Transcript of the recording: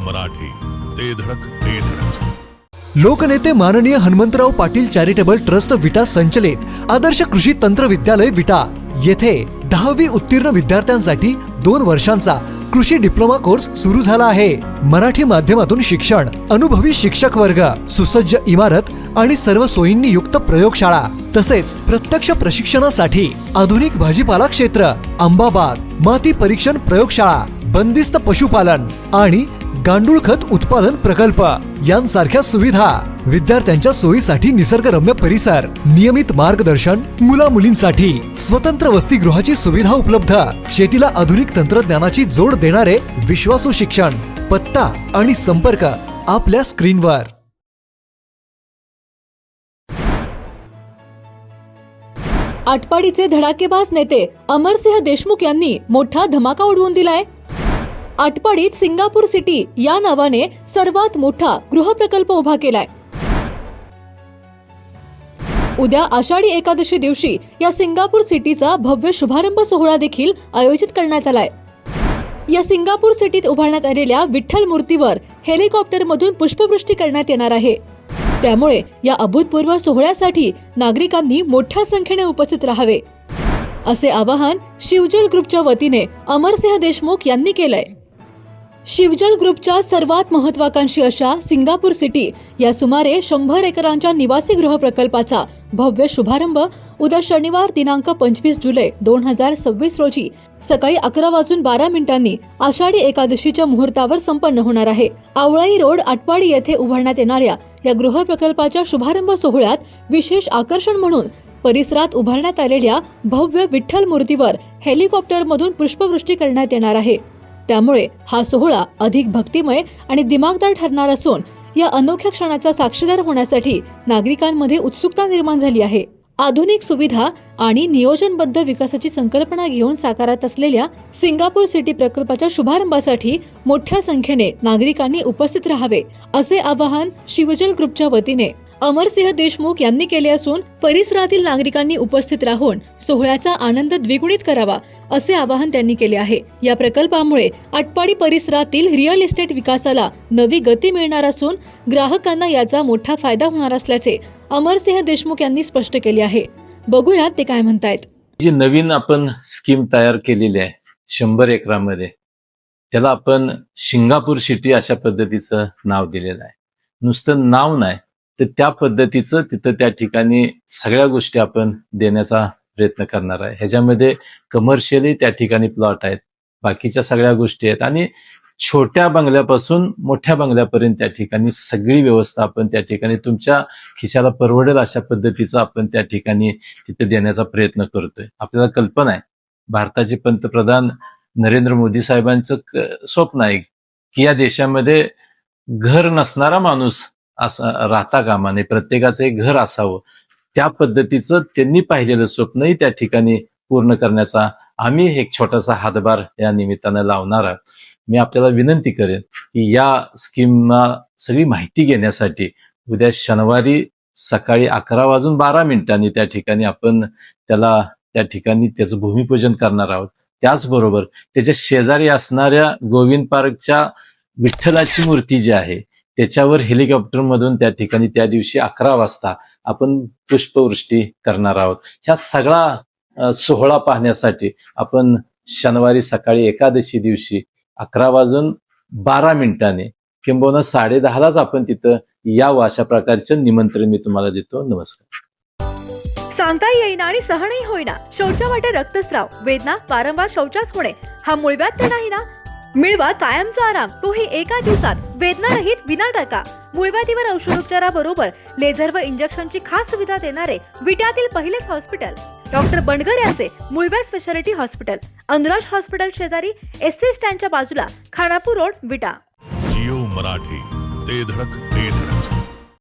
मराठी, ते धडक ते धडक. लोकनेते माननीय हनुमंतराव पाटील चॅरिटेबल ट्रस्ट विटा संचलित आदर्श कृषी तंत्र विद्यालय विटा येथे 10वी उत्तीर्ण विद्यार्थ्यांसाठी 2 वर्षांचा कृषी डिप्लोमा कोर्स सुरू झाला आहे. मराठी माध्यमातून शिक्षण, अनुभवी शिक्षक वर्ग, सुसज्ज इमारत आणि सर्व सोयींनी युक्त प्रयोगशाळा तसेच प्रत्यक्ष प्रशिक्षणासाठी आधुनिक भाजीपाला क्षेत्र, आंबा बाग, माती परीक्षण प्रयोगशाळा, बंदिस्त पशुपालन आणि गांडूळ खत उत्पादन प्रकल्प यांसारख्या सुविधा, विद्यार्थ्यांच्या सोयीसाठी निसर्गरम्य परिसर, नियमित मार्गदर्शन, मुला मुलींसाठी स्वतंत्र वसतिगृहाची सुविधा उपलब्ध, शेतीला आधुनिक तंत्रज्ञानाची जोड देणारे विश्वासू शिक्षण. पत्ता आणि संपर्क आपल्या स्क्रीनवर. आटपाडीचे धडाकेबाज नेते अमरसिंह देशमुख यांनी मोठा धमाका उडवून दिलाय. आटपाडीत सिंगापूर सिटी या नावाने सर्वात मोठा गृहप्रकल्प उभा केलाय. उद्या आषाढी एकादशी दिवशी या सिंगापूर सिटीचा भव्य शुभारंभ सोहळा देखील आयोजित करण्यात आलाय. या सिंगापूर सिटीत उभारण्यात आलेल्या विठ्ठल मूर्तीवर हेलिकॉप्टरमधून पुष्पवृष्टी करण्यात येणार आहे. त्यामुळे या अभूतपूर्व सोहळ्यासाठी नागरिकांनी मोठ्या संख्येने उपस्थित राहावे असे आवाहन शिवजल ग्रुपच्या वतीने अमरसिंह देशमुख यांनी केलंय. शिवजल ग्रुपच्या सर्वात महत्वाकांक्षी अशा सिंगापूर सिटी या सुमारे 100 एकरांच्या निवासी गृह प्रकल्पाचा भव्य शुभारंभ उद्या शनिवार दिनांक 25 जुलै 2026 रोजी सकाळी 11:12 आषाढी एकादशीच्या मुहूर्तावर संपन्न होणार आहे. आवळाई रोड आटपाडी येथे उभारण्यात येणाऱ्या या गृह प्रकल्पाच्या शुभारंभ सोहळ्यात विशेष आकर्षण म्हणून परिसरात उभारण्यात आलेल्या भव्य विठ्ठल मूर्तीवर हेलिकॉप्टरमधून पुष्पवृष्टी करण्यात येणार आहे. त्यामुळे हा सोहळा अधिक भक्तिमय आणि दिमागदार ठरणार असून या अनोख्या क्षणाचा साक्षीदार होण्यासाठी नागरिकांमध्ये उत्सुकता निर्माण झाली आहे. आधुनिक सुविधा आणि नियोजनबद्ध विकासाची संकल्पना घेऊन साकारत असलेल्या सिंगापूर सिटी प्रकल्पाच्या शुभारंभासाठी मोठ्या संख्येने नागरिकांनी उपस्थित राहावे असे आवाहन शिवजल ग्रुपच्या वतीने अमरसिंह देशमुख यांनी केले असून परिसरातील नागरिकांनी उपस्थित राहून सोहळ्याचा आनंद द्विगुणित करावा असे आवाहन त्यांनी केले आहे. या प्रकल्पामुळे आटपाडी परिसरातील रिअल इस्टेट विकासाला नवी गती मिळणार असून ग्राहकांना याचा मोठा फायदा होणार असल्याचे अमरसिंह देशमुख यांनी स्पष्ट केले आहे. बघूयात ते काय म्हणतायत. जी नवीन आपण स्कीम तयार केलेली आहे 100 एकरामध्ये, त्याला आपण सिंगापूर सिटी अशा पद्धतीचं नाव दिलेलं आहे. नुसतं नाव नाही तर त्या पद्धतीचं तिथं त्या ठिकाणी सगळ्या गोष्टी आपण देण्याचा प्रयत्न करणार आहे. ह्याच्यामध्ये कमर्शियली त्या ठिकाणी प्लॉट आहेत, बाकीच्या सगळ्या गोष्टी आहेत आणि छोट्या बंगल्यापासून मोठ्या बंगल्यापर्यंत त्या ठिकाणी सगळी व्यवस्था आपण त्या ठिकाणी तुमच्या खिशाला परवडेल अशा पद्धतीचं आपण त्या ठिकाणी तिथे देण्याचा प्रयत्न करतोय. आपल्याला कल्पना आहे भारताचे पंतप्रधान नरेंद्र मोदी साहेबांचं स्वप्न आहे की या देशामध्ये घर नसणारा माणूस असं राहता कामा नये, प्रत्येकाचं एक घर असावं. त्या पद्धतीचं त्यांनी पाहिलेलं स्वप्नही त्या ठिकाणी पूर्ण करण्याचा आम्ही एक छोटासा हातभार या निमित्तानं लावणार आहोत. मी आपल्याला विनंती करेन की या स्कीमला सगळी माहिती घेण्यासाठी उद्या शनिवारी सकाळी 11:12 त्या ठिकाणी आपण त्या ठिकाणी त्याचं भूमिपूजन करणार आहोत. त्याचबरोबर त्याच्या शेजारी असणाऱ्या गोविंद पार्कच्या विठ्ठलाची मूर्ती जी आहे त्याच्यावर हेलिकॉप्टर मधून त्या ठिकाणी त्या दिवशी 11 वाजता आपण पुष्पवृष्टी करणार आहोत. ह्या सगळा सोहळा पाहण्यासाठी आपण शनिवारी सकाळी एकादशी दिवशी 11:12 किंबहुना 10:30 आपण तिथं यावं अशा प्रकारचं निमंत्रण मी तुम्हाला देतो. नमस्कार. सांगता येईना आणि सहनही होईना, शौचावाटे रक्तस्राव, वेदना, वारंवार शौचास होणे हा मूळव्याध तर नाही ना? मिळवा कायमचा आराम, तोही एका दिवसात, वेदनारहित विना टाका. मूळव्याधीवर औषधोपचाराबरोबर लेझर व इंजेक्शनची खास सुविधा देणारे विट्यातील पहिलेच हॉस्पिटल डॉक्टर बंडगर यांचे मूळव्याध स्पेशालिटी हॉस्पिटल, अनुराज हॉस्पिटल शेजारी एसटी स्टँडच्या बाजूला, खानापूर रोड, विटा. जिओ मराठी, ते धडक ते धडक.